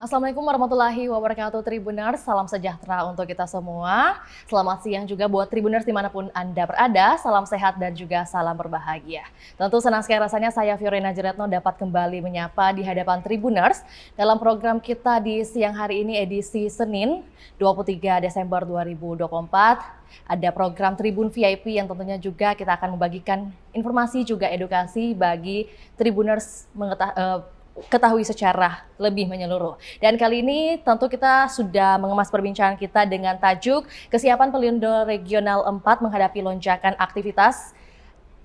Assalamualaikum warahmatullahi wabarakatuh Tribuners, salam sejahtera untuk kita semua. Selamat siang juga buat Tribuners dimanapun Anda berada, salam sehat dan juga salam berbahagia. Tentu senang sekali rasanya saya Fiorina Jeretno dapat kembali menyapa di hadapan Tribuners dalam program kita di siang hari ini edisi Senin 23 Desember 2024. Ada program Tribun VIP yang tentunya juga kita akan membagikan informasi juga edukasi bagi Tribuners ketahui secara lebih menyeluruh. Dan kali ini tentu kita sudah mengemas perbincangan kita dengan tajuk kesiapan Pelindo Regional 4 menghadapi lonjakan aktivitas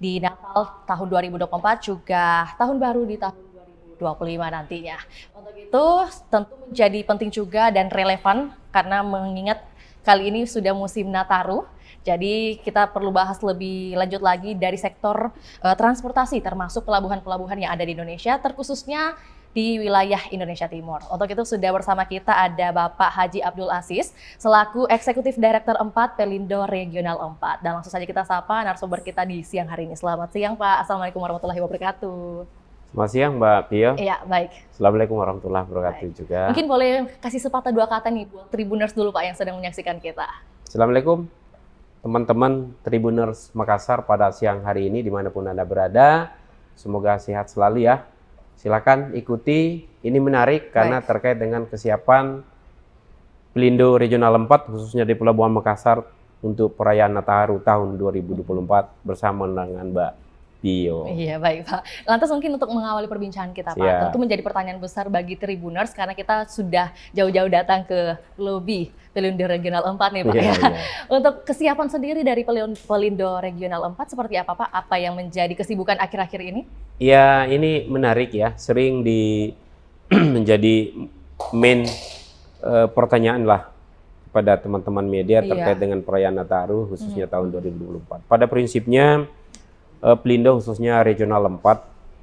di Natal tahun 2024 juga tahun baru di tahun 2025 nantinya. Untuk itu tentu menjadi penting juga dan relevan karena mengingat kali ini sudah musim Nataru. Jadi kita perlu bahas lebih lanjut lagi dari sektor transportasi termasuk pelabuhan-pelabuhan yang ada di Indonesia terkhususnya di wilayah Indonesia Timur. Untuk itu sudah bersama kita ada Bapak Haji Abdul Aziz selaku Eksekutif Direktur 4 Pelindo Regional 4. Dan langsung saja kita sapa narasumber kita di siang hari ini. Selamat siang Pak. Assalamualaikum warahmatullahi wabarakatuh. Selamat siang Mbak Pio. Iya, baik. Assalamualaikum warahmatullahi wabarakatuh juga. Mungkin boleh kasih sepatah dua kata nih buat Tribuners dulu Pak yang sedang menyaksikan kita. Assalamualaikum teman-teman Tribuners Makassar pada siang hari ini dimanapun Anda berada. Semoga sehat selalu ya. Silakan ikuti, ini menarik karena terkait dengan kesiapan Pelindo Regional 4 khususnya di Pelabuhan Makassar untuk perayaan Nataru tahun 2024 bersama dengan Mbak Pio. Iya baik Pak. Lantas mungkin untuk mengawali perbincangan kita Pak, tentu menjadi pertanyaan besar bagi Tribuners karena kita sudah jauh-jauh datang ke lobi Pelindo Regional 4 nih Pak. Iya. Untuk kesiapan sendiri dari Pelindo Regional 4 seperti apa Pak? Apa yang menjadi kesibukan akhir-akhir ini? Ya ini menarik ya, sering menjadi main pertanyaan lah pada teman-teman media terkait dengan perayaan Nataru khususnya tahun 2024. Pada prinsipnya Pelindo khususnya Regional 4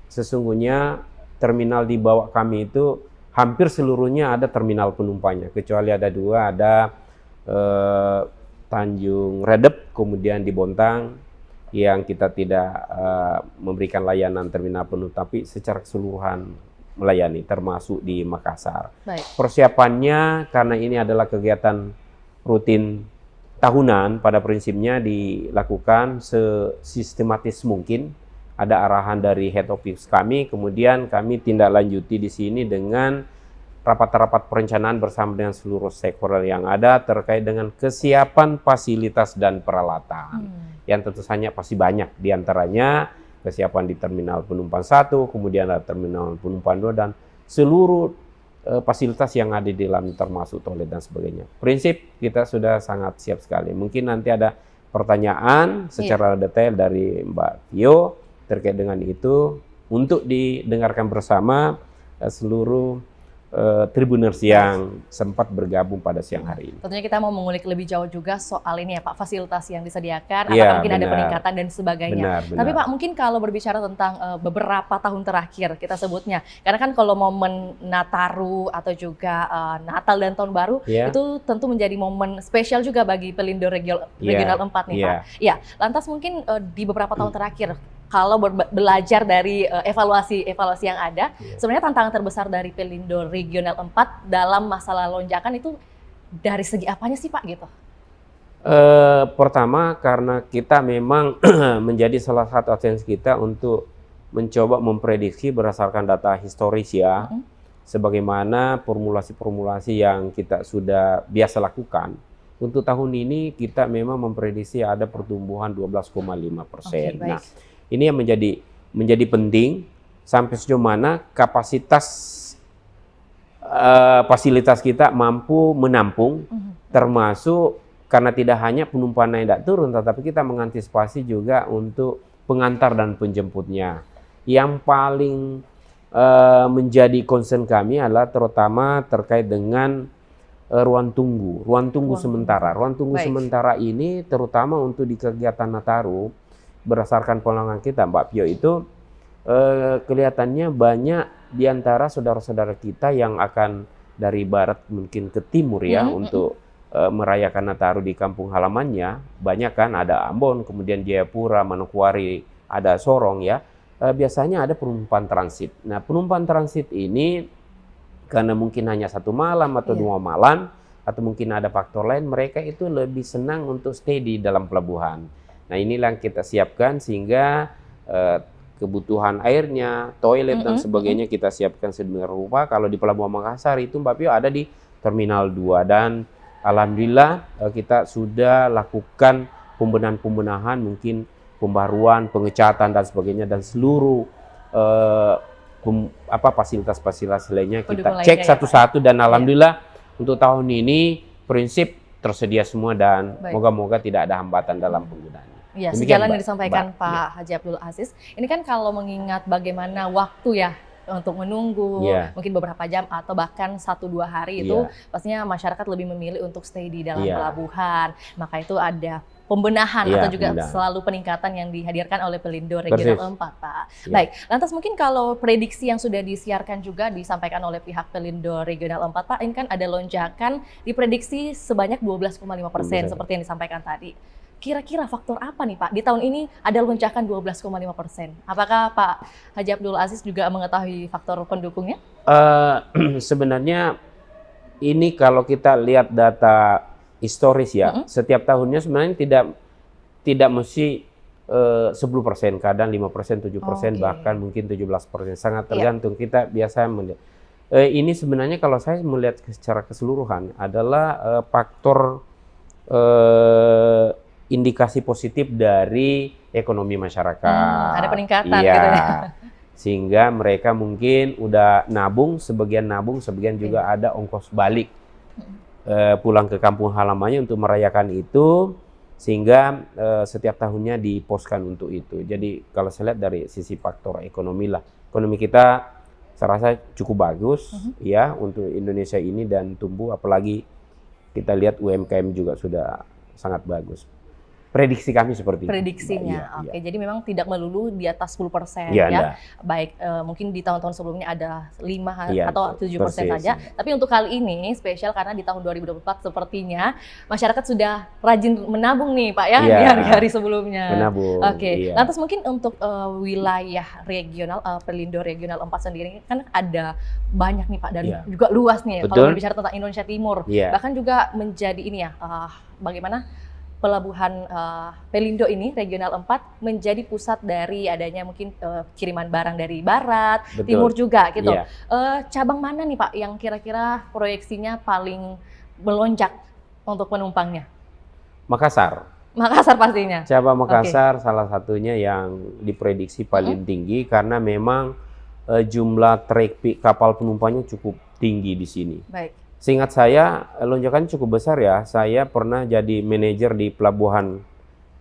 sesungguhnya terminal di bawah kami itu hampir seluruhnya ada terminal penumpangnya kecuali ada dua, ada Tanjung Redep kemudian di Bontang yang kita tidak memberikan layanan terminal penuh tapi secara keseluruhan melayani termasuk di Makassar. Baik. Persiapannya karena ini adalah kegiatan rutin tahunan pada prinsipnya dilakukan sesistematis mungkin. Ada arahan dari head office kami, kemudian kami tindak lanjuti di sini dengan rapat-rapat perencanaan bersama dengan seluruh stakeholder yang ada terkait dengan kesiapan fasilitas dan peralatan. Yang tentu saja pasti banyak, diantaranya kesiapan di terminal penumpang 1, kemudian ada terminal penumpang 2, dan seluruh fasilitas yang ada di dalam termasuk toilet dan sebagainya. Prinsip kita sudah sangat siap sekali. Mungkin nanti ada pertanyaan secara detail dari Mbak Pio terkait dengan itu untuk didengarkan bersama seluruh Tribuners yang sempat bergabung pada siang hari ini. Tentunya kita mau mengulik lebih jauh juga soal ini ya Pak, fasilitas yang disediakan, apakah mungkin ada peningkatan dan sebagainya. Tapi Pak mungkin kalau berbicara tentang beberapa tahun terakhir kita sebutnya, karena kan kalau momen Nataru atau juga Natal dan Tahun Baru itu tentu menjadi momen spesial juga bagi Pelindo Regional 4 nih Pak. Ya, lantas mungkin di beberapa tahun terakhir kalau belajar dari evaluasi yang ada, sebenarnya tantangan terbesar dari Pelindo Regional 4 dalam masalah lonjakan itu dari segi apanya sih Pak gitu? Pertama karena kita memang menjadi salah satu atensi kita untuk mencoba memprediksi berdasarkan data historis ya, sebagaimana formulasi-formulasi yang kita sudah biasa lakukan. Untuk tahun ini kita memang memprediksi ada pertumbuhan 12,5%. Nah, ini yang menjadi penting sampai sejauh mana kapasitas fasilitas kita mampu menampung, termasuk karena tidak hanya penumpang yang tidak turun, tetapi kita mengantisipasi juga untuk pengantar dan penjemputnya. Yang paling menjadi concern kami adalah terutama terkait dengan ruang tunggu sementara. Ruang tunggu sementara ini terutama untuk di kegiatan Nataru. Berdasarkan pengalaman kita Mbak Pio itu kelihatannya banyak diantara saudara-saudara kita yang akan dari barat mungkin ke timur ya untuk merayakan Nataru di kampung halamannya. Banyak kan ada Ambon, kemudian Jayapura, Manokwari, ada Sorong ya. Biasanya ada penumpang transit. Nah penumpang transit ini karena mungkin hanya 1 malam atau 2 malam, atau mungkin ada faktor lain, mereka itu lebih senang untuk stay di dalam pelabuhan. Nah, inilah yang kita siapkan sehingga kebutuhan airnya, toilet dan sebagainya kita siapkan sedemikian rupa. Kalau di Pelabuhan Makassar itu Mbak Pio ada di Terminal 2, dan alhamdulillah kita sudah lakukan pembenahan, mungkin pembaruan, pengecatan dan sebagainya, dan seluruh fasilitas-fasilitas lainnya kita cek satu-satu, dan alhamdulillah untuk tahun ini prinsip tersedia semua, dan moga-moga tidak ada hambatan dalam penggunaannya. Ya, sejalan yang disampaikan Pak Haji Abdul Aziz. Ini kan kalau mengingat bagaimana waktu ya untuk menunggu, mungkin beberapa jam atau bahkan 1-2 hari itu, pastinya masyarakat lebih memilih untuk stay di dalam pelabuhan. Maka itu ada pembenahan atau juga selalu peningkatan yang dihadirkan oleh Pelindo Regional 4, Pak. Baik, lantas mungkin kalau prediksi yang sudah disiarkan juga disampaikan oleh pihak Pelindo Regional 4, Pak, ini kan ada lonjakan diprediksi sebanyak 12,5% seperti yang disampaikan tadi. Kira-kira faktor apa nih Pak? Di tahun ini ada lonjakan 12,5%. Apakah Pak Haji Abdul Aziz juga mengetahui faktor pendukungnya? Sebenarnya ini kalau kita lihat data historis ya, setiap tahunnya sebenarnya tidak mesti 10%, kadang 5%, 7%, bahkan mungkin 17%. Sangat tergantung, kita biasa melihat. Ini sebenarnya kalau saya melihat secara keseluruhan adalah faktor indikasi positif dari ekonomi masyarakat. Ada peningkatan gitu ya. Sehingga mereka mungkin udah nabung, sebagian juga ada ongkos balik pulang ke kampung halamannya untuk merayakan itu, sehingga setiap tahunnya diposkan untuk itu. Jadi kalau saya lihat dari sisi faktor ekonomi lah, ekonomi kita saya rasa cukup bagus ya untuk Indonesia ini dan tumbuh, apalagi kita lihat UMKM juga sudah sangat bagus. Prediksi kami seperti itu. Prediksinya, oke. Jadi memang tidak melulu di atas 10% ya. Baik, mungkin di tahun-tahun sebelumnya ada 5 atau 7% saja. Tapi untuk kali ini spesial karena di tahun 2024 sepertinya masyarakat sudah rajin menabung nih Pak ya, di hari-hari sebelumnya. Menabung. Oke. Lantas mungkin untuk wilayah regional, Pelindo Regional 4 sendiri kan ada banyak nih Pak, dan juga luas nih. Kalau berbicara tentang Indonesia Timur, bahkan juga menjadi ini ya, bagaimana pelabuhan Pelindo ini Regional 4 menjadi pusat dari adanya mungkin kiriman barang dari barat, timur juga gitu. Cabang mana nih Pak yang kira-kira proyeksinya paling melonjak untuk penumpangnya? Makassar. Makassar pastinya. Cabang Makassar salah satunya yang diprediksi paling tinggi karena memang jumlah traffic kapal penumpangnya cukup tinggi di sini. Baik. Seingat saya, lonjakan cukup besar ya. Saya pernah jadi manajer di Pelabuhan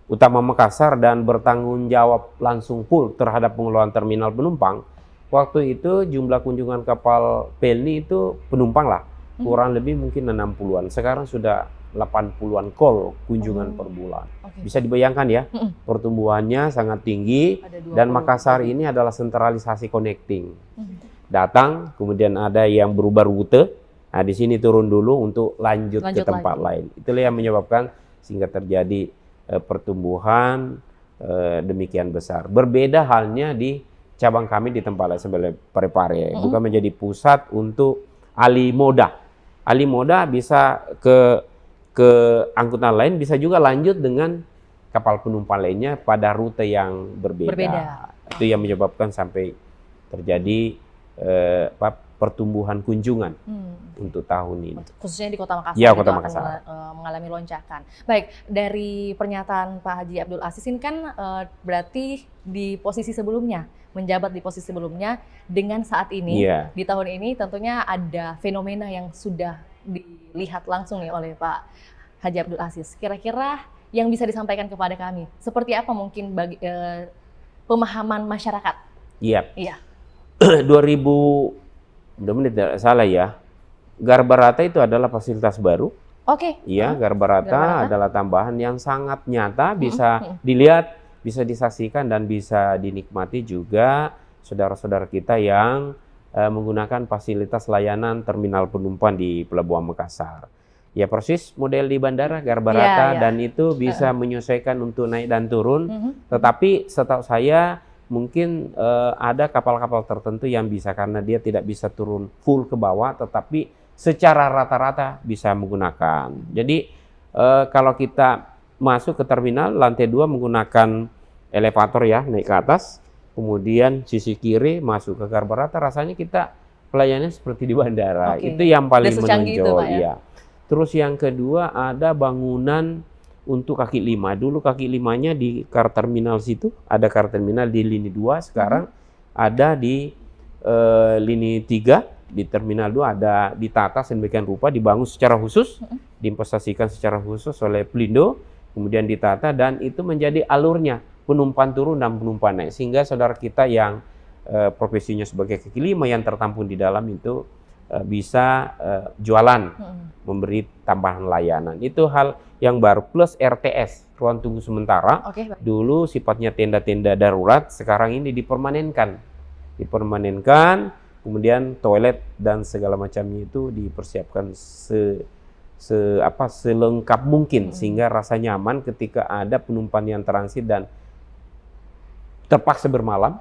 Utama Makassar dan bertanggung jawab langsung full terhadap pengelolaan terminal penumpang. Waktu itu jumlah kunjungan kapal Pelni itu penumpang lah, kurang lebih mungkin 60-an. Sekarang sudah 80-an call kunjungan per bulan. Bisa dibayangkan ya, pertumbuhannya sangat tinggi. Dan Makassar ini adalah sentralisasi connecting. Datang, kemudian ada yang berubah rute. Nah, di sini turun dulu untuk lanjut ke tempat lain. Itulah yang menyebabkan sehingga terjadi pertumbuhan demikian besar. Berbeda halnya di cabang kami di tempat lain sebagai Parepare, bukan menjadi pusat untuk alih moda. Alih moda bisa ke angkutan lain, bisa juga lanjut dengan kapal penumpang lainnya pada rute yang berbeda. Itu yang menyebabkan sampai terjadi pertumbuhan kunjungan untuk tahun ini. Khususnya di Kota Makassar, Kota Makassar mengalami lonjakan. Baik, dari pernyataan Pak Haji Abdul Aziz ini kan berarti di posisi sebelumnya, menjabat di posisi sebelumnya dengan saat ini, di tahun ini tentunya ada fenomena yang sudah dilihat langsung nih oleh Pak Haji Abdul Aziz. Kira-kira yang bisa disampaikan kepada kami, seperti apa mungkin bagi pemahaman masyarakat? Iya. 2000, mudah-mudahan tidak salah ya, Garbarata itu adalah fasilitas baru. Garbarata adalah tambahan yang sangat nyata, bisa dilihat, bisa disaksikan, dan bisa dinikmati juga saudara-saudara kita yang menggunakan fasilitas layanan terminal penumpang di Pelabuhan Makassar. Ya persis model di bandara Garbarata, dan itu bisa menyesuaikan untuk naik dan turun. Tetapi setahu saya mungkin ada kapal-kapal tertentu yang bisa karena dia tidak bisa turun full ke bawah, tetapi secara rata-rata bisa menggunakan. Jadi kalau kita masuk ke terminal lantai 2 menggunakan elevator ya, naik ke atas, kemudian sisi kiri masuk ke karburator, rasanya kita pelayanannya seperti di bandara. Oke. Itu yang paling Udah secanggih itu, menonjol. Pak, ya? Iya. Terus yang kedua ada bangunan untuk kaki lima. Dulu kaki limanya di kar terminal situ, ada kar terminal di lini 2, sekarang ada di lini 3, di terminal 2 ada ditata sedemikian rupa, dibangun secara khusus, diinvestasikan secara khusus oleh Pelindo, kemudian ditata dan itu menjadi alurnya penumpang turun dan penumpang naik, sehingga saudara kita yang profesinya sebagai kaki lima yang tertampung di dalam itu bisa jualan, memberi tambahan layanan. Itu hal yang baru, plus RTS, ruang tunggu sementara. Oke, baik. Dulu sifatnya tenda-tenda darurat, sekarang ini dipermanenkan, kemudian toilet dan segala macamnya itu dipersiapkan selengkap mungkin, sehingga rasa nyaman ketika ada penumpang yang transit dan terpaksa bermalam,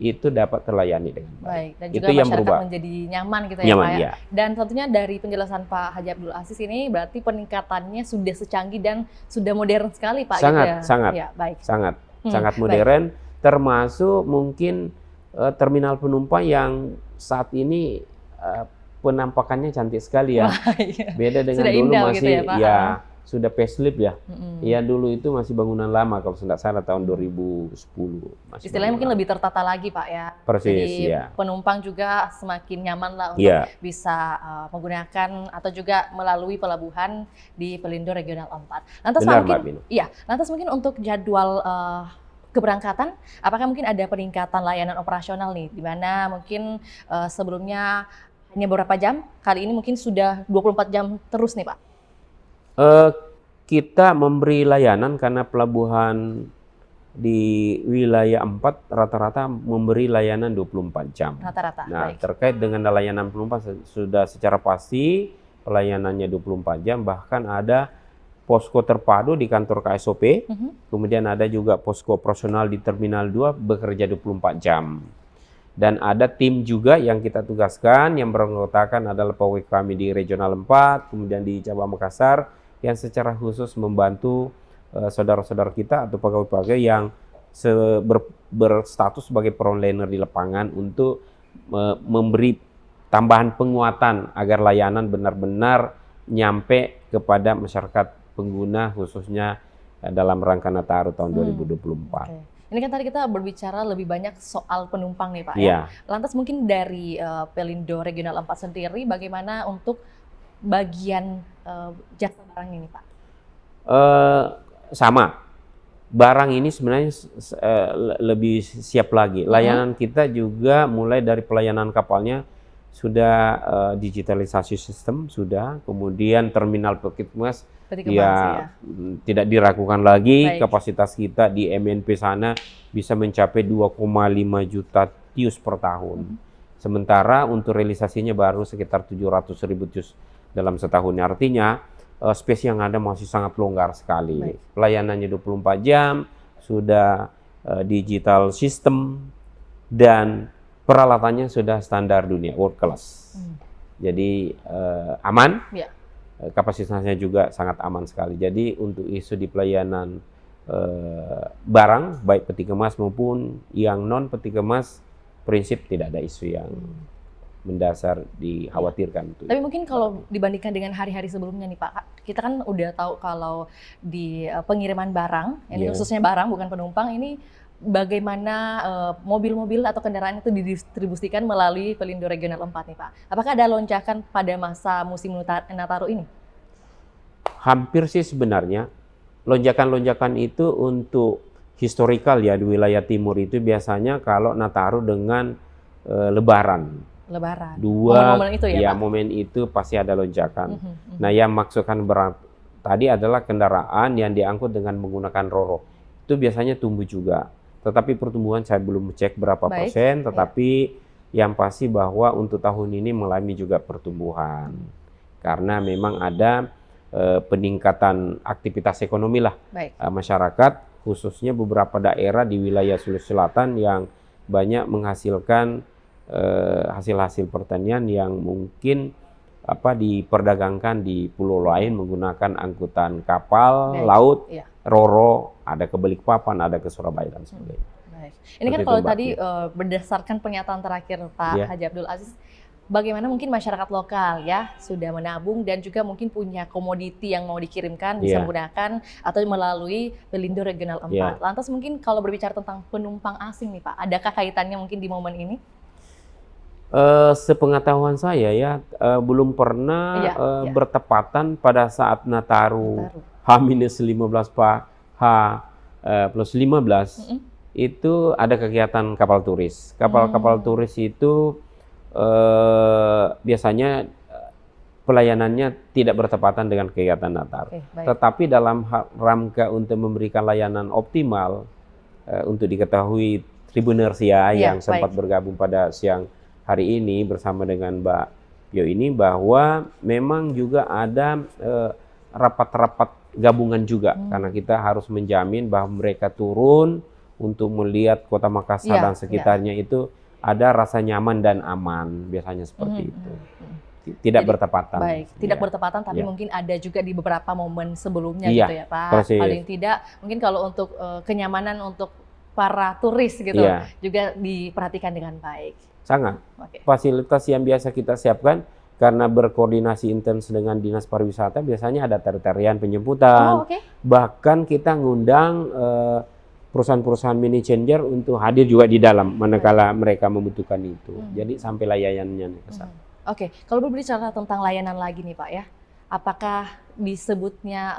itu dapat terlayani dengan baik. Baik, dan Itu juga yang masyarakat berubah. menjadi nyaman gitu ya, Nyaman, Pak ya. iya. Dan tentunya dari penjelasan Pak Haji Abdul Aziz ini berarti peningkatannya sudah secanggih dan sudah modern sekali, Pak, Sangat, gitu ya. sangat. Ya, baik. Sangat modern, termasuk mungkin terminal penumpang yang saat ini penampakannya cantik sekali ya. Wah, iya. Beda dengan Sudah dulu indah masih gitu ya, Pak? sudah facelift ya. Ya dulu itu masih bangunan lama kalau tidak salah tahun 2010. Masih Istilahnya mungkin bangunan lebih tertata lagi, Pak ya. Persis, Jadi ya. penumpang juga semakin nyaman lah untuk Iya. bisa menggunakan atau juga melalui pelabuhan di Pelindo Regional 4. Lantas Pak, Benar, mungkin Mbak Bino. iya, lantas mungkin untuk jadwal keberangkatan, apakah mungkin ada peningkatan layanan operasional nih, di mana mungkin sebelumnya hanya beberapa jam, kali ini mungkin sudah 24 jam terus nih, Pak? Kita memberi layanan karena pelabuhan di wilayah 4 rata-rata memberi layanan 24 jam. Rata-rata, Nah, baik. terkait dengan layanan penumpang sudah secara pasti pelayanannya 24 jam, bahkan ada posko terpadu di kantor KSOP, kemudian ada juga posko operasional di Terminal 2 bekerja 24 jam. Dan ada tim juga yang kita tugaskan yang beranggotakan adalah pegawai kami di Regional 4, kemudian di Cabang Makassar yang secara khusus membantu saudara-saudara kita atau pegawai-pegawai yang berstatus sebagai frontliner di lapangan untuk memberi tambahan penguatan agar layanan benar-benar nyampe kepada masyarakat pengguna khususnya dalam rangka Nataru tahun 2024. Oke. Ini kan tadi kita berbicara lebih banyak soal penumpang nih Pak Iya. ya. Lantas mungkin dari Pelindo Regional 4 sendiri bagaimana untuk bagian jasa barang ini Pak? Sama. Barang ini sebenarnya lebih siap lagi. Layanan kita juga mulai dari pelayanan kapalnya sudah digitalisasi sistem, sudah. Kemudian terminal Pekitmas tidak diragukan lagi. Baik. Kapasitas kita di MNP sana bisa mencapai 2,5 juta TEUs per tahun. Sementara untuk realisasinya baru sekitar 700.000 TEUs dalam setahun. Artinya space yang ada masih sangat longgar sekali. Baik. Pelayanannya 24 jam, sudah digital system, dan peralatannya sudah standar dunia, world class. Jadi aman, Ya. kapasitasnya juga sangat aman sekali. Jadi untuk isu di pelayanan barang, baik peti kemas maupun yang non peti kemas, prinsip tidak ada isu yang mendasar dikhawatirkan. Tapi mungkin kalau dibandingkan dengan hari-hari sebelumnya nih Pak, kita kan udah tahu kalau di pengiriman barang, ini khususnya barang bukan penumpang, ini bagaimana mobil-mobil atau kendaraan itu didistribusikan melalui Pelindo Regional 4 nih Pak. Apakah ada lonjakan pada masa musim Nataru ini? Hampir sih sebenarnya. Lonjakan-lonjakan itu untuk historikal ya, di wilayah timur itu biasanya kalau Nataru dengan Lebaran. Lebaran. Momen itu ya Pak? Momen itu pasti ada lonjakan. Nah, yang maksudkan tadi adalah kendaraan yang diangkut dengan menggunakan Roro. Itu biasanya tumbuh juga. Tetapi pertumbuhan saya belum cek berapa persen, tetapi yang pasti bahwa untuk tahun ini mengalami juga pertumbuhan. Karena memang ada peningkatan aktivitas ekonomi lah masyarakat, khususnya beberapa daerah di wilayah Sulawesi Selatan yang banyak menghasilkan hasil-hasil pertanian yang mungkin diperdagangkan di pulau lain menggunakan angkutan kapal, laut, Roro, ada ke Balikpapan, ada ke Surabaya dan sebagainya. Baik. Ini kan kalau tadi berdasarkan pernyataan terakhir Pak Haji Abdul Aziz, bagaimana mungkin masyarakat lokal ya sudah menabung dan juga mungkin punya komoditi yang mau dikirimkan bisa menggunakan atau melalui Pelindo Regional 4. Lantas mungkin kalau berbicara tentang penumpang asing nih Pak, adakah kaitannya mungkin di momen ini? Sepengetahuan saya ya belum pernah bertepatan pada saat Nataru H-15 H+15 itu ada kegiatan kapal turis. Kapal-kapal turis itu biasanya pelayanannya tidak bertepatan dengan kegiatan Nataru. Tetapi dalam rangka untuk memberikan layanan optimal untuk diketahui Tribuners yang sempat bergabung pada siang hari ini bersama dengan Mbak Pio ini bahwa memang juga ada rapat-rapat gabungan juga karena kita harus menjamin bahwa mereka turun untuk melihat Kota Makassar dan sekitarnya itu ada rasa nyaman dan aman, biasanya seperti itu. Tidak bertepatan. Baik, tidak bertepatan tapi mungkin ada juga di beberapa momen sebelumnya gitu ya Pak. Paling tidak mungkin kalau untuk kenyamanan untuk para turis gitu juga diperhatikan dengan baik. Sangat. Fasilitas yang biasa kita siapkan karena berkoordinasi intens dengan Dinas Pariwisata biasanya ada tarian penjemputan. Bahkan kita ngundang perusahaan-perusahaan mini changer untuk hadir juga di dalam manakala mereka membutuhkan itu. Jadi sampai layanannya ke sana. Kalau berbicara tentang layanan lagi nih Pak ya, apakah disebutnya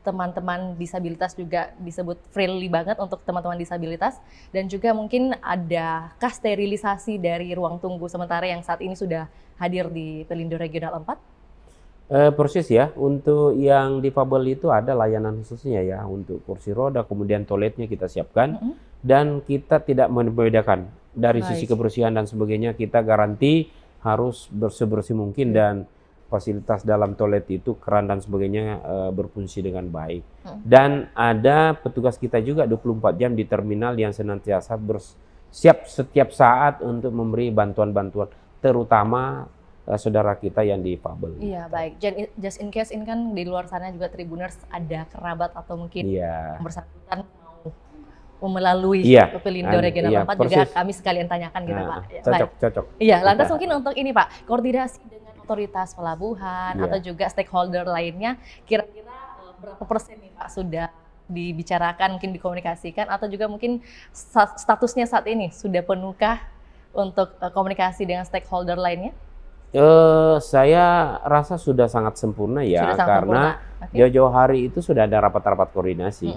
teman-teman disabilitas juga disebut friendly banget untuk teman-teman disabilitas dan juga mungkin adakah sterilisasi dari ruang tunggu sementara yang saat ini sudah hadir di Pelindo Regional 4? Persis ya, untuk yang difabel itu ada layanan khususnya ya untuk kursi roda, kemudian toiletnya kita siapkan dan kita tidak membedakan dari sisi kebersihan dan sebagainya, kita garanti harus bersih-bersih mungkin dan fasilitas dalam toilet itu keran dan sebagainya berfungsi dengan baik. Dan ada petugas kita juga 24 jam di terminal yang senantiasa bersiap setiap saat untuk memberi bantuan-bantuan terutama saudara kita yang difabel. Iya, baik. Just in case ini kan di luar sana juga Tribuners ada kerabat atau mungkin bersangkutan mau melalui Pelindo Regional 4 juga kami sekalian tanyakan gitu Pak. Cocok. Iya, lantas mungkin untuk ini Pak, koordinasi dengan otoritas pelabuhan atau juga stakeholder lainnya, kira-kira berapa persen nih Pak sudah dibicarakan, mungkin dikomunikasikan atau juga mungkin statusnya saat ini sudah penuhkah untuk komunikasi dengan stakeholder lainnya? Saya rasa sudah sangat sempurna ya, karena jauh-jauh hari itu sudah ada rapat-rapat koordinasi,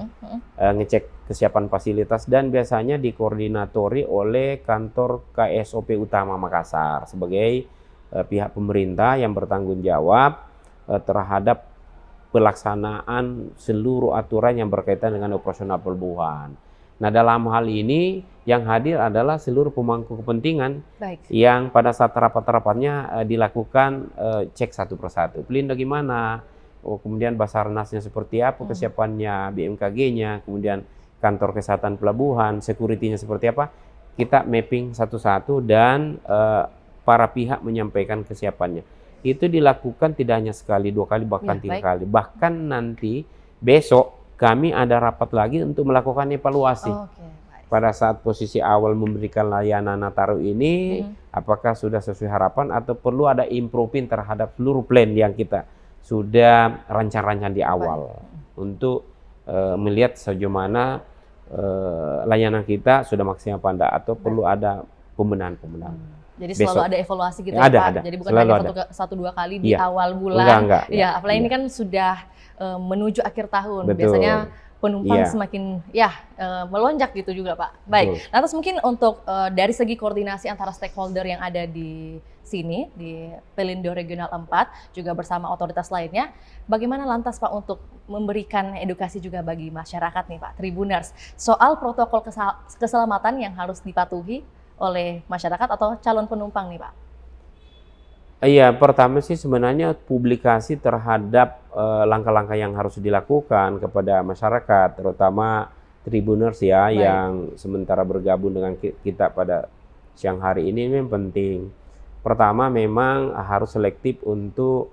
ngecek kesiapan fasilitas dan biasanya dikoordinatori oleh kantor KSOP Utama Makassar sebagai pihak pemerintah yang bertanggung jawab terhadap pelaksanaan seluruh aturan yang berkaitan dengan operasional pelabuhan. Nah, dalam hal ini yang hadir adalah seluruh pemangku kepentingan yang pada saat rapat-rapatnya dilakukan cek satu persatu. Pelindo gimana? Kemudian Basarnasnya seperti apa, kesiapannya, BMKG-nya, kemudian kantor kesehatan pelabuhan, security-nya seperti apa. Kita mapping satu-satu dan para pihak menyampaikan kesiapannya. Itu dilakukan tidak hanya sekali, 2 kali, bahkan 3 kali. Bahkan nanti besok kami ada rapat lagi untuk melakukan evaluasi. Pada saat posisi awal memberikan layanan Nataru ini, apakah sudah sesuai harapan atau perlu ada improving terhadap seluruh plan yang kita sudah rancang-rancang di awal untuk melihat sejauh mana layanan kita sudah maksimal apa enggak atau perlu ada pembenahan-pembenahan. Jadi selalu ada evaluasi gitu ya Pak. Jadi bukan hanya 1-2 kali di awal bulan. Enggak. Ya, apalagi ini kan sudah menuju akhir tahun. Biasanya penumpang semakin melonjak gitu juga Pak. Baik, lantas mungkin untuk dari segi koordinasi antara stakeholder yang ada di sini, di Pelindo Regional 4, juga bersama otoritas lainnya, bagaimana lantas Pak untuk memberikan edukasi juga bagi masyarakat nih Pak, Tribuners, soal protokol keselamatan yang harus dipatuhi oleh masyarakat atau calon penumpang nih Pak? Iya, pertama sih sebenarnya publikasi terhadap langkah-langkah yang harus dilakukan kepada masyarakat, terutama Tribuners ya Baik. yang sementara bergabung dengan kita pada siang hari ini memang penting. Pertama memang harus selektif untuk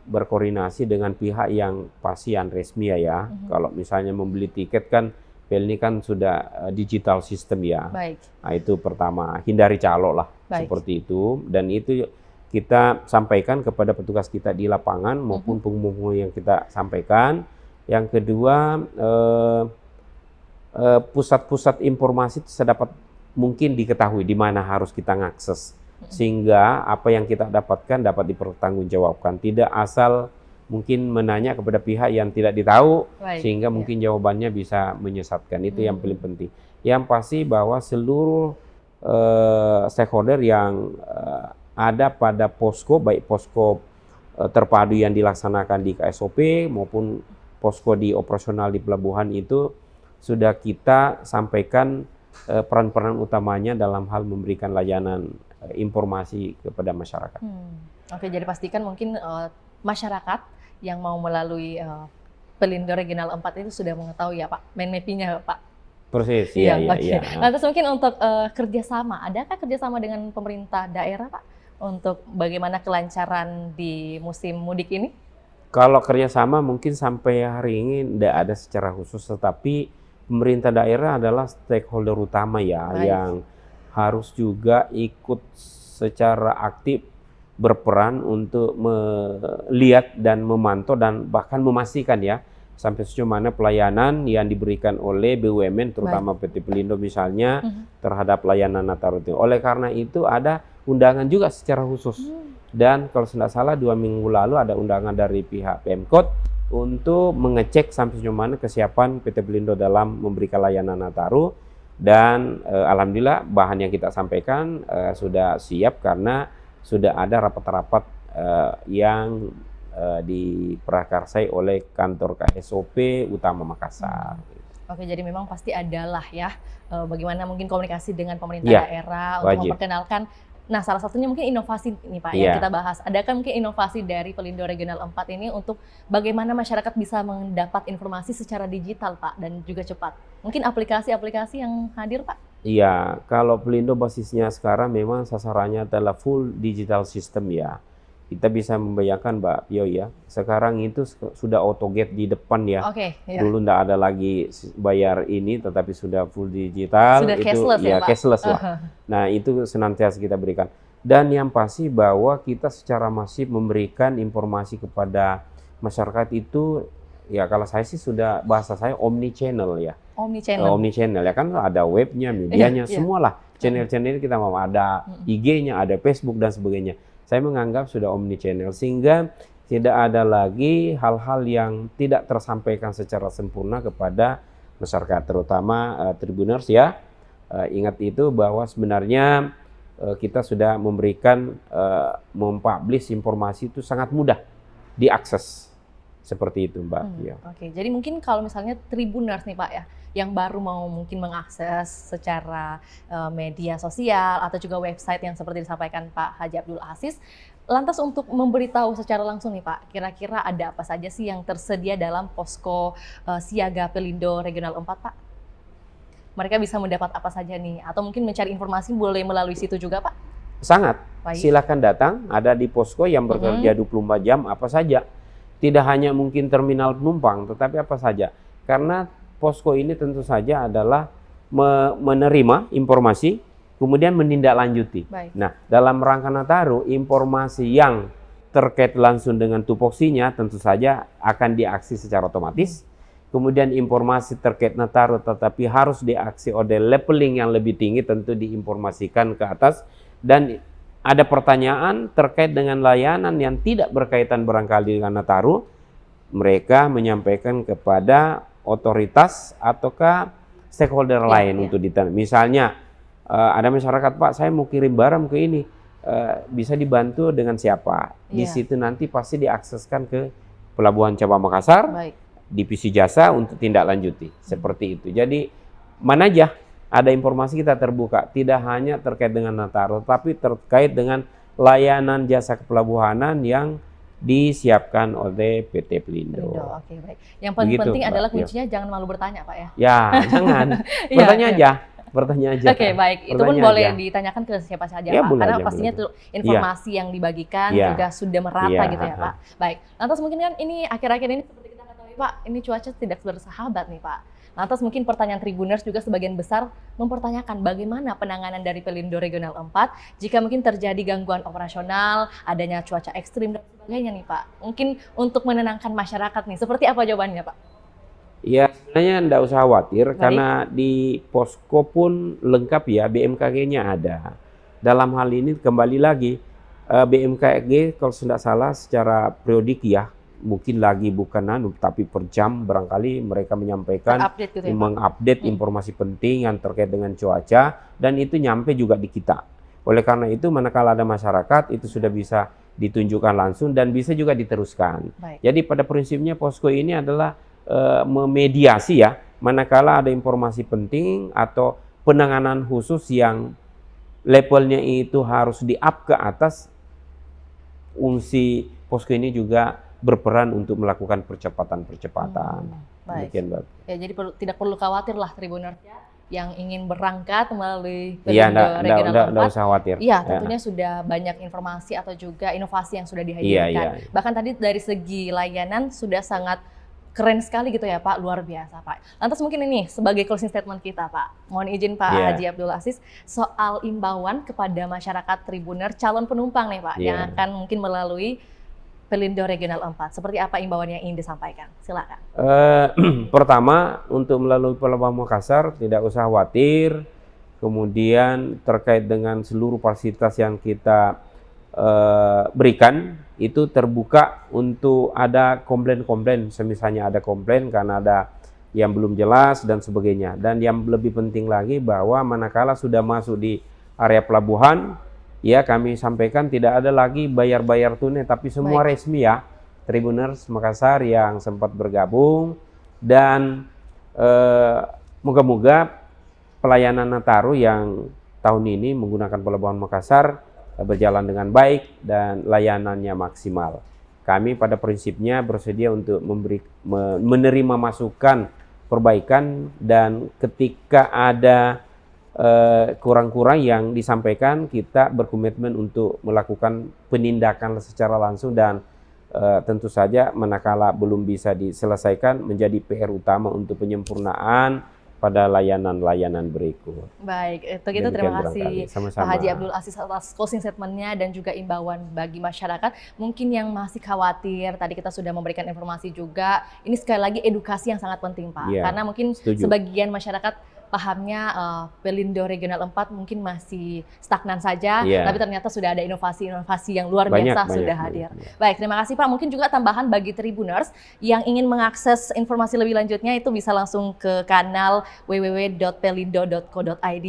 berkoordinasi dengan pihak yang pasti yang resmi ya. Kalau misalnya membeli tiket kan PEL ini kan sudah digital system ya. Baik. Nah, itu pertama, hindari calo lah. Baik. Seperti itu. Dan itu kita sampaikan kepada petugas kita di lapangan maupun penghubung yang kita sampaikan. Yang kedua, pusat-pusat informasi sedapat mungkin diketahui di mana harus kita ngakses. Sehingga apa yang kita dapatkan dapat dipertanggungjawabkan. Tidak asal mungkin menanya kepada pihak yang tidak ditahu, Baik, sehingga ya. mungkin jawabannya bisa menyesatkan. Itu yang paling penting. Yang pasti bahwa seluruh stakeholder yang ada pada posko, baik posko terpadu yang dilaksanakan di KSOP maupun posko di operasional di pelabuhan itu sudah kita sampaikan peran-peran utamanya dalam hal memberikan layanan informasi kepada masyarakat. Oke, jadi pastikan mungkin masyarakat yang mau melalui Pelindo Regional 4 itu sudah mengetahui ya Pak, mind mapping-nya Pak. Proses, iya. Lantas mungkin untuk kerjasama, adakah kerjasama dengan pemerintah daerah Pak untuk bagaimana kelancaran di musim mudik ini? Kalau kerjasama mungkin sampai hari ini tidak ada secara khusus, tetapi pemerintah daerah adalah stakeholder utama ya. Baik. Yang harus juga ikut secara aktif berperan untuk melihat dan memantau dan bahkan memastikan ya sampai sejauh mana pelayanan yang diberikan oleh BUMN terutama PT Pelindo misalnya terhadap layanan Nataru. Oleh karena itu ada undangan juga secara khusus dan kalau tidak salah 2 minggu lalu ada undangan dari pihak Pemkot untuk mengecek sampai sejauh mana kesiapan PT Pelindo dalam memberikan layanan Nataru. Dan alhamdulillah bahan yang kita sampaikan sudah siap karena sudah ada rapat-rapat yang diprakarsai oleh kantor KSOP Utama Makassar. Oke, jadi memang pasti adalah ya bagaimana mungkin komunikasi dengan pemerintah daerah untuk memperkenalkan. Nah, salah satunya mungkin inovasi nih Pak yang kita bahas. Adakah mungkin inovasi dari Pelindo Regional 4 ini untuk bagaimana masyarakat bisa mendapat informasi secara digital Pak dan juga cepat? Mungkin aplikasi-aplikasi yang hadir Pak? Iya, kalau Pelindo basisnya sekarang memang sasarannya adalah full digital system ya. Kita bisa membayangkan Mbak Pio ya, sekarang itu sudah autogate di depan ya. Oke, Dulu tidak ada lagi bayar ini, tetapi sudah full digital. Sudah itu cashless ya Pak? Cashless lah. Nah itu senantiasa kita berikan. Dan yang pasti bahwa kita secara masif memberikan informasi kepada masyarakat itu, ya kalau saya sih sudah bahasa saya omni channel ya. Omni channel. Omni channel ya kan ada webnya, medianya, semualah. Channel-channel kita mau ada IG-nya, ada Facebook dan sebagainya. Saya menganggap sudah omni channel sehingga tidak ada lagi hal-hal yang tidak tersampaikan secara sempurna kepada masyarakat terutama Tribuners ya. Ingat itu bahwa sebenarnya kita sudah memberikan mempublish informasi itu sangat mudah diakses seperti itu Mbak. Oke, jadi mungkin kalau misalnya Tribuners nih Pak ya, yang baru mau mungkin mengakses secara media sosial atau juga website yang seperti disampaikan Pak Haji Abdul Aziz, lantas untuk memberitahu secara langsung nih Pak, kira-kira ada apa saja sih yang tersedia dalam posko siaga Pelindo Regional 4 Pak? Mereka bisa mendapat apa saja nih? Atau mungkin mencari informasi boleh melalui situ juga Pak? Sangat, Baik. silakan datang, ada di posko yang bekerja 24 jam apa saja. Tidak hanya mungkin terminal penumpang, tetapi apa saja. Karena posko ini tentu saja adalah menerima informasi, kemudian menindaklanjuti. Baik. Nah, dalam rangka Nataru, informasi yang terkait langsung dengan tupoksinya tentu saja akan diaksi secara otomatis. Kemudian informasi terkait Nataru tetapi harus diaksi oleh leveling yang lebih tinggi tentu diinformasikan ke atas. Dan ada pertanyaan terkait dengan layanan yang tidak berkaitan barangkali dengan Nataru, mereka menyampaikan kepada otoritas ataukah stakeholder lain untuk ditanya. Misalnya ada masyarakat Pak, saya mau kirim barang ke ini, bisa dibantu dengan siapa? Di situ nanti pasti diakseskan ke Pelabuhan Cabang Makassar, Divisi Jasa untuk tindak lanjuti seperti itu. Jadi mana aja ada informasi kita terbuka, tidak hanya terkait dengan Nataru, tapi terkait dengan layanan jasa kepelabuhanan yang disiapkan oleh PT Pelindo. Oke, baik. Yang paling Begitu, penting Mbak. adalah kuncinya jangan malu bertanya, Pak ya. Ya, jangan. Iya, Bertanya iya. aja. Bertanya aja. Oke, baik. Itu pun Bertanya boleh aja. ditanyakan ke siapa saja, Ya, Pak. boleh Karena aja, pastinya boleh tuh informasi yang dibagikan Iya. juga sudah merata Iya, gitu ya, Pak. Baik. Lantas mungkin kan ini akhir-akhir ini seperti kita ketahui, Pak, ini cuaca tidak bersahabat nih, Pak. Lantas mungkin pertanyaan Tribuners juga sebagian besar mempertanyakan bagaimana penanganan dari Pelindo Regional 4 jika mungkin terjadi gangguan operasional, adanya cuaca ekstrim dan sebagainya nih, Pak. Mungkin untuk menenangkan masyarakat nih, seperti apa jawabannya, Pak? Ya, sebenarnya enggak usah khawatir Baik. karena di posko pun lengkap ya, BMKG-nya ada. Dalam hal ini kembali lagi, BMKG kalau tidak salah secara periodik ya, mungkin lagi bukan tapi per jam barangkali mereka menyampaikan, Update gitu ya, Pak? mengupdate informasi penting yang terkait dengan cuaca, dan itu nyampe juga di kita. Oleh karena itu, manakala ada masyarakat, itu sudah bisa ditunjukkan langsung dan bisa juga diteruskan. Baik. Jadi pada prinsipnya posko ini adalah memediasi ya, manakala ada informasi penting atau penanganan khusus yang levelnya itu harus di-up ke atas, fungsi posko ini juga berperan untuk melakukan percepatan-percepatan. Baik. Demikian, Mbak. Ya, jadi tidak perlu khawatir lah Tribuners yang ingin berangkat melalui Iya, Pelindo Regional enggak 4. usah khawatir. Iya, Ya. tentunya sudah banyak informasi atau juga inovasi yang sudah Iya, dihadirkan. iya. Bahkan tadi dari segi layanan sudah sangat keren sekali gitu ya, Pak, luar biasa, Pak. Lantas mungkin ini sebagai closing statement kita, Pak. Mohon izin Pak Iya. Haji Abdul Aziz soal imbauan kepada masyarakat Tribuner calon penumpang nih, Pak, Iya. yang akan mungkin melalui Pelindo Regional 4. Seperti apa imbauan yang ingin disampaikan? Silakan. Pertama, untuk melalui Pelabuhan Makassar tidak usah khawatir. Kemudian terkait dengan seluruh fasilitas yang kita berikan, itu terbuka untuk ada komplain-komplain. Misalnya ada komplain karena ada yang belum jelas dan sebagainya. Dan yang lebih penting lagi bahwa manakala sudah masuk di area pelabuhan, ya kami sampaikan tidak ada lagi bayar-bayar tunai, tapi semua Baik. resmi ya. Tribuners Makassar yang sempat bergabung, dan moga-moga pelayanan Nataru yang tahun ini menggunakan Pelabuhan Makassar berjalan dengan baik dan layanannya maksimal. Kami pada prinsipnya bersedia untuk menerima masukan perbaikan, dan ketika ada kurang-kurang yang disampaikan, kita berkomitmen untuk melakukan penindakan secara langsung, dan tentu saja manakala belum bisa diselesaikan menjadi PR utama untuk penyempurnaan pada layanan-layanan berikut. Baik, itu kita terima kasih Sama-sama. Pak Haji Abdul Aziz atas closing statement-nya dan juga imbauan bagi masyarakat. Mungkin yang masih khawatir, tadi kita sudah memberikan informasi juga. Ini sekali lagi edukasi yang sangat penting, Pak. Iya, Karena mungkin setuju. sebagian masyarakat pahamnya Pelindo Regional 4 mungkin masih stagnan saja, Iya. tapi ternyata sudah ada inovasi-inovasi yang luar Banyak, biasa banyak, sudah banyak, hadir. banyak. Baik, terima kasih Pak. Mungkin juga tambahan bagi Tribuners yang ingin mengakses informasi lebih lanjutnya itu bisa langsung ke kanal www.pelindo.co.id.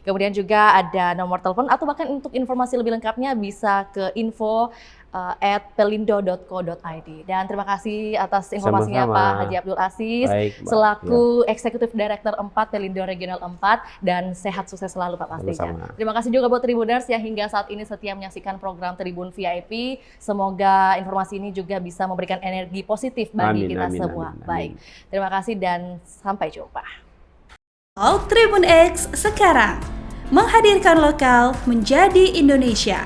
Kemudian juga ada nomor telepon atau bahkan untuk informasi lebih lengkapnya bisa ke info@pelindo.co.id. Dan terima kasih atas informasinya Sama-sama. Pak Haji Abdul Aziz Baik, Mbak. selaku Eksekutif Director 4 Pelindo Regional 4, dan sehat sukses selalu Pak pastinya. Sama-sama. Terima kasih juga buat Tribuners yang hingga saat ini setia menyaksikan program Tribun VIP. Semoga informasi ini juga bisa memberikan energi positif bagi Amin, kita amin, semua. amin, amin. Baik, terima kasih dan sampai jumpa. Tribun X sekarang menghadirkan lokal menjadi Indonesia.